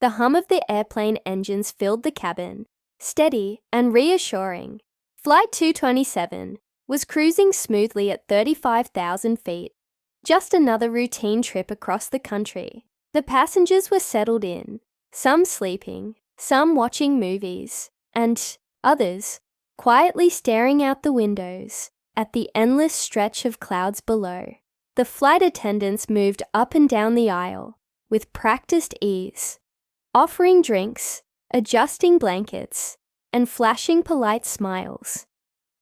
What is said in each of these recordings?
The hum of the airplane engines filled the cabin, steady and reassuring. Flight 227 was cruising smoothly at 35,000 feet. Just another routine trip across the country. The passengers were settled in, some sleeping, some watching movies, and others quietly staring out the windows at the endless stretch of clouds below. The flight attendants moved up and down the aisle with practiced ease, offering drinks, adjusting blankets, and flashing polite smiles.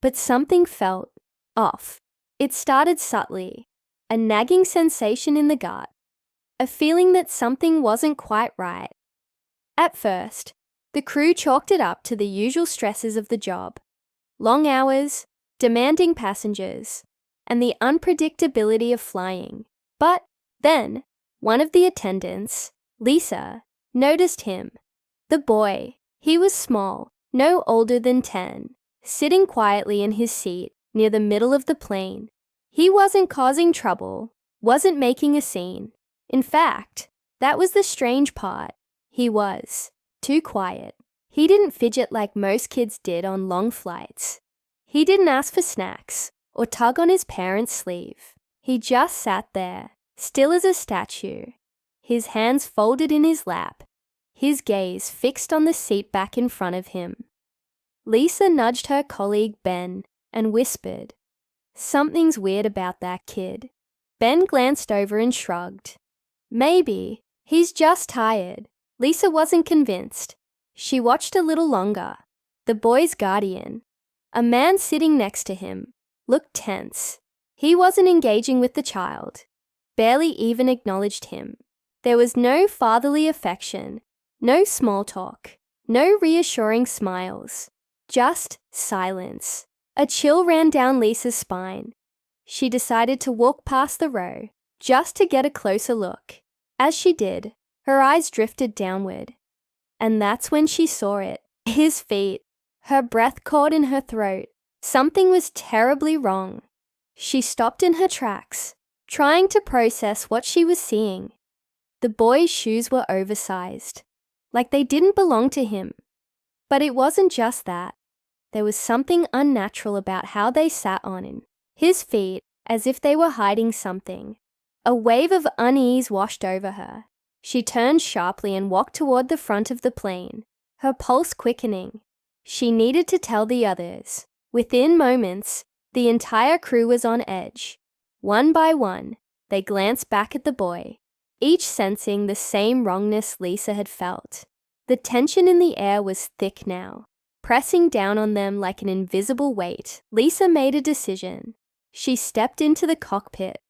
But something felt off. It started subtly, a nagging sensation in the gut, a feeling that something wasn't quite right. At first, the crew chalked it up to the usual stresses of the job: long hours, demanding passengers, and the unpredictability of flying. But then, one of the attendants, Lisa, noticed him. The boy, he was small, no older than 10, sitting quietly in his seat near the middle of the plane. He wasn't causing trouble, wasn't making a scene. In fact, that was the strange part. He was too quiet. He didn't fidget like most kids did on long flights. He didn't ask for snacks or tug on his parents' sleeve. He just sat there, still as a statue, his hands folded in his lap, his gaze fixed on the seat back in front of him. Lisa nudged her colleague Ben and whispered, "Something's weird about that kid." Ben glanced over and shrugged. "Maybe he's just tired." Lisa wasn't convinced. She watched a little longer. The boy's guardian, a man sitting next to him, looked tense. He wasn't engaging with the child, barely even acknowledged him. There was no fatherly affection, no small talk, no reassuring smiles, just silence. A chill ran down Lisa's spine. She decided to walk past the row, just to get a closer look. As she did, her eyes drifted downward. And that's when she saw it. His feet. Her breath caught in her throat. Something was terribly wrong. She stopped in her tracks, trying to process what she was seeing. The boy's shoes were oversized, like they didn't belong to him. But it wasn't just that. There was something unnatural about how they sat on his feet, as if they were hiding something. A wave of unease washed over her. She turned sharply and walked toward the front of the plane, her pulse quickening. She needed to tell the others. Within moments, the entire crew was on edge. One by one, they glanced back at the boy, each sensing the same wrongness Lisa had felt. The tension in the air was thick now, pressing down on them like an invisible weight. Lisa made a decision. She stepped into the cockpit,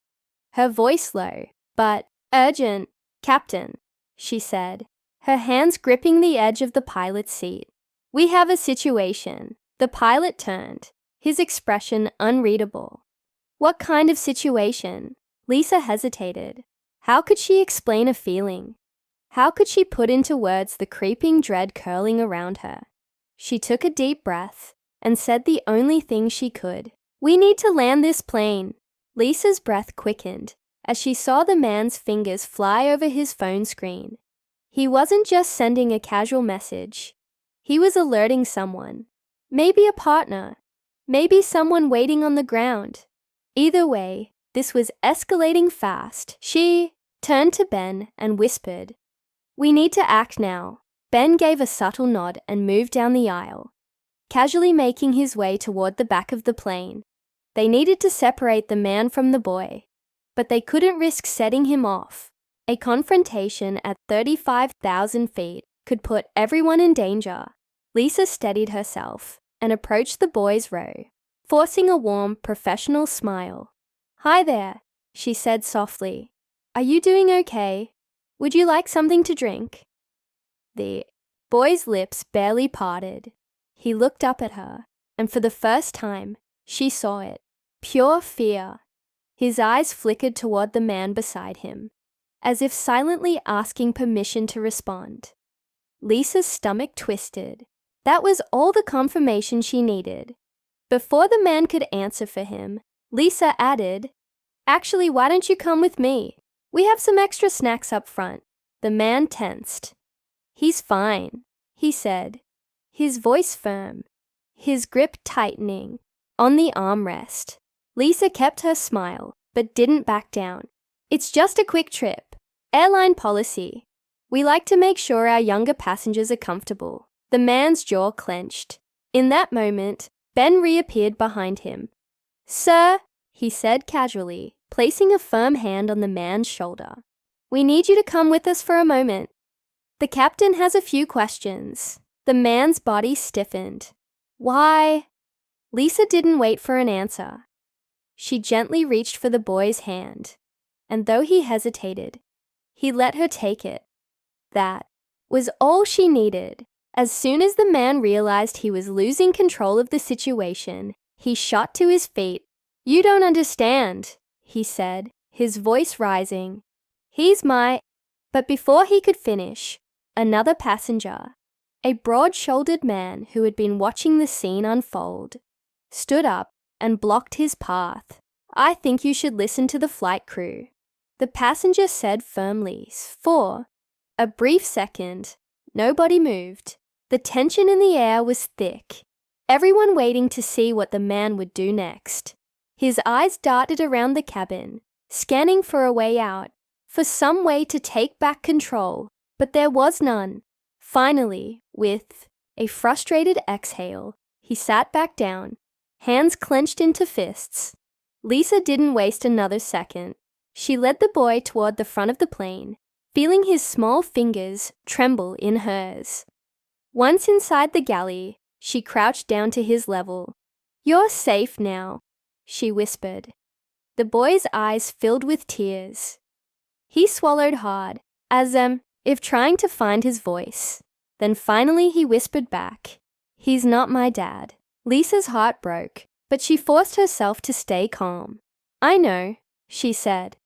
her voice low, but urgent. "Captain," she said, her hands gripping the edge of the pilot's seat. "We have a situation." The pilot turned, his expression unreadable. What kind of situation? Lisa hesitated. How could she explain a feeling? How could she put into words the creeping dread curling around her? She took a deep breath and said the only thing she could. "We need to land this plane." Lisa's breath quickened as she saw the man's fingers fly over his phone screen. He wasn't just sending a casual message. He was alerting someone. Maybe a partner. Maybe someone waiting on the ground. Either way, this was escalating fast. She turned to Ben and whispered, "We need to act now." Ben gave a subtle nod and moved down the aisle, casually making his way toward the back of the plane. They needed to separate the man from the boy, but they couldn't risk setting him off. A confrontation at 35,000 feet could put everyone in danger. Lisa steadied herself and approached the boys' row, forcing a warm, professional smile. "Hi there," she said softly. "Are you doing okay? Would you like something to drink?" The boy's lips barely parted. He looked up at her, and for the first time, she saw it. Pure fear. His eyes flickered toward the man beside him, as if silently asking permission to respond. Lisa's stomach twisted. That was all the confirmation she needed. Before the man could answer for him, Lisa added, "Actually, why don't you come with me? We have some extra snacks up front." The man tensed. He's fine, he said, his voice firm, his grip tightening on the armrest. Lisa kept her smile, but didn't back down. It's just a quick trip. Airline policy. We like to make sure our younger passengers are comfortable. The man's jaw clenched. In that moment, Ben reappeared behind him. Sir, he said casually, placing a firm hand on the man's shoulder. We need you to come with us for a moment. The captain has a few questions. The man's body stiffened. Why? Lisa didn't wait for an answer. She gently reached for the boy's hand, and though he hesitated, he let her take it. That was all she needed. As soon as the man realized he was losing control of the situation, he shot to his feet. You don't understand, he said, his voice rising. He's my... But before he could finish, another passenger, a broad-shouldered man who had been watching the scene unfold, stood up and blocked his path. I think you should listen to the flight crew, the passenger said firmly. For a brief second, nobody moved. The tension in the air was thick, everyone waiting to see what the man would do next. His eyes darted around the cabin, scanning for a way out, for some way to take back control, but there was none. Finally, with a frustrated exhale, he sat back down, hands clenched into fists. Lisa didn't waste another second. She led the boy toward the front of the plane, feeling his small fingers tremble in hers. Once inside the galley, she crouched down to his level. You're safe now, she whispered. The boy's eyes filled with tears. He swallowed hard, as if trying to find his voice. Then finally he whispered back, He's not my dad. Lisa's heart broke, but she forced herself to stay calm. I know, she said,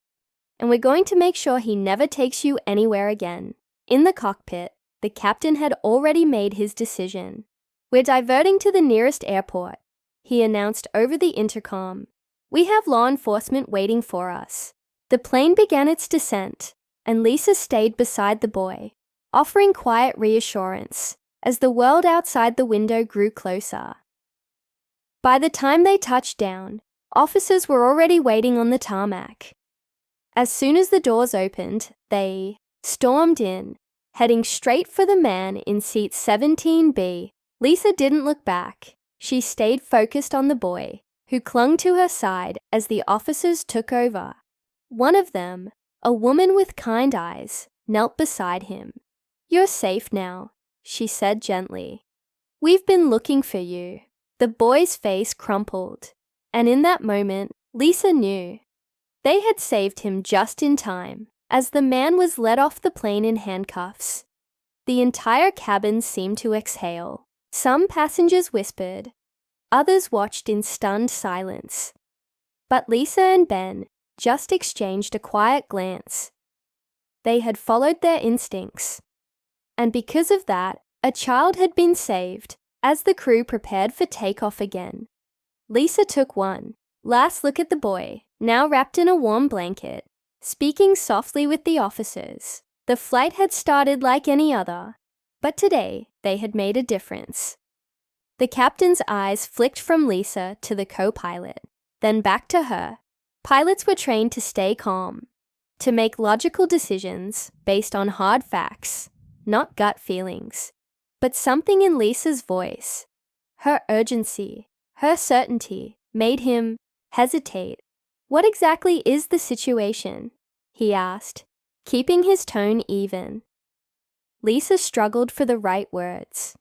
and we're going to make sure he never takes you anywhere again. In the cockpit, the captain had already made his decision. We're diverting to the nearest airport, he announced over the intercom. We have law enforcement waiting for us. The plane began its descent, and Lisa stayed beside the boy, offering quiet reassurance as the world outside the window grew closer. By the time they touched down, officers were already waiting on the tarmac. As soon as the doors opened, they stormed in, heading straight for the man in seat 17B. Lisa didn't look back. She stayed focused on the boy, who clung to her side as the officers took over. One of them, a woman with kind eyes, knelt beside him. You're safe now, she said gently. We've been looking for you. The boy's face crumpled, and in that moment, Lisa knew. They had saved him just in time, as the man was led off the plane in handcuffs. The entire cabin seemed to exhale. Some passengers whispered. Others watched in stunned silence. But Lisa and Ben just exchanged a quiet glance. They had followed their instincts. And because of that, a child had been saved as the crew prepared for takeoff again. Lisa took one last look at the boy, now wrapped in a warm blanket, speaking softly with the officers. The flight had started like any other, but today they had made a difference. The captain's eyes flicked from Lisa to the co-pilot, then back to her. Pilots were trained to stay calm, to make logical decisions based on hard facts, not gut feelings. But something in Lisa's voice, her urgency, her certainty, made him hesitate. What exactly is the situation? He asked, keeping his tone even. Lisa struggled for the right words.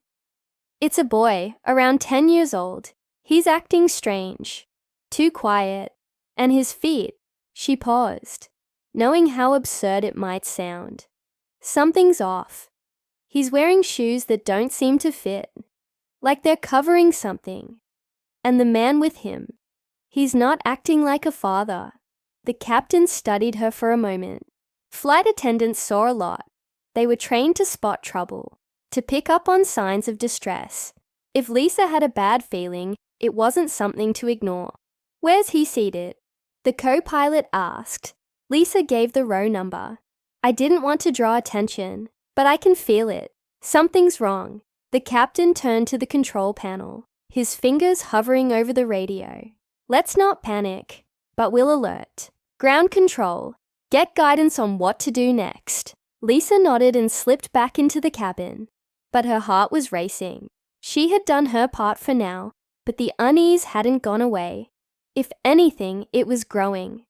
It's a boy, around 10 years old. He's acting strange, too quiet, and his feet. She paused, knowing how absurd it might sound. Something's off. He's wearing shoes that don't seem to fit, like they're covering something. And the man with him, he's not acting like a father. The captain studied her for a moment. Flight attendants saw a lot. They were trained to spot trouble, to pick up on signs of distress. If Lisa had a bad feeling, it wasn't something to ignore. Where's he seated? The co-pilot asked. Lisa gave the row number. I didn't want to draw attention, but I can feel it. Something's wrong. The captain turned to the control panel, his fingers hovering over the radio. Let's not panic, but we'll alert. Ground control. Get guidance on what to do next. Lisa nodded and slipped back into the cabin, but her heart was racing. She had done her part for now, but the unease hadn't gone away. If anything, it was growing.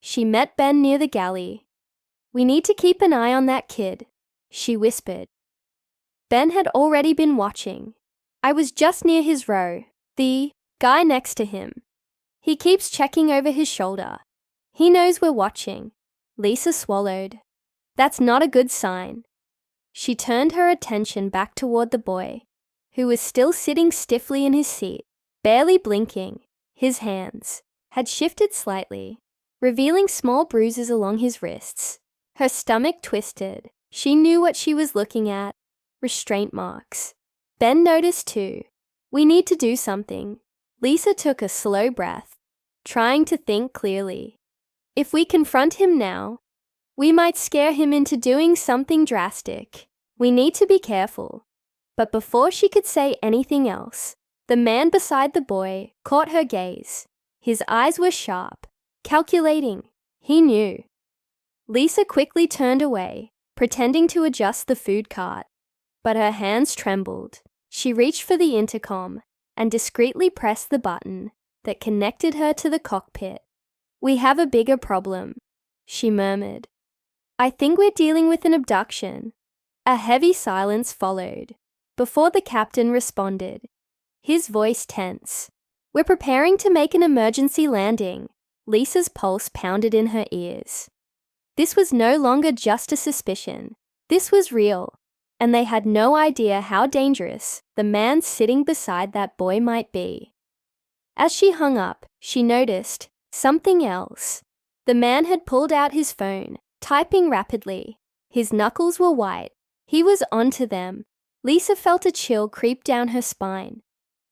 She met Ben near the galley. "We need to keep an eye on that kid," she whispered. Ben had already been watching. "I was just near his row, the guy next to him. He keeps checking over his shoulder. He knows we're watching." Lisa swallowed. That's not a good sign. She turned her attention back toward the boy, who was still sitting stiffly in his seat, barely blinking. His hands had shifted slightly, revealing small bruises along his wrists. Her stomach twisted. She knew what she was looking at. Restraint marks. Ben noticed too. "We need to do something." Lisa took a slow breath, trying to think clearly. If we confront him now, we might scare him into doing something drastic. We need to be careful. But before she could say anything else, the man beside the boy caught her gaze. His eyes were sharp, calculating. He knew. Lisa quickly turned away, pretending to adjust the food cart. But her hands trembled. She reached for the intercom and discreetly pressed the button that connected her to the cockpit. "We have a bigger problem," she murmured. "I think we're dealing with an abduction." A heavy silence followed, before the captain responded, his voice tense. "We're preparing to make an emergency landing." Lisa's pulse pounded in her ears. This was no longer just a suspicion. This was real, and they had no idea how dangerous the man sitting beside that boy might be. As she hung up, she noticed something else. The man had pulled out his phone, typing rapidly. His knuckles were white. He was onto them. Lisa felt a chill creep down her spine.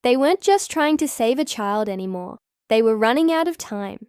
They weren't just trying to save a child anymore. They were running out of time.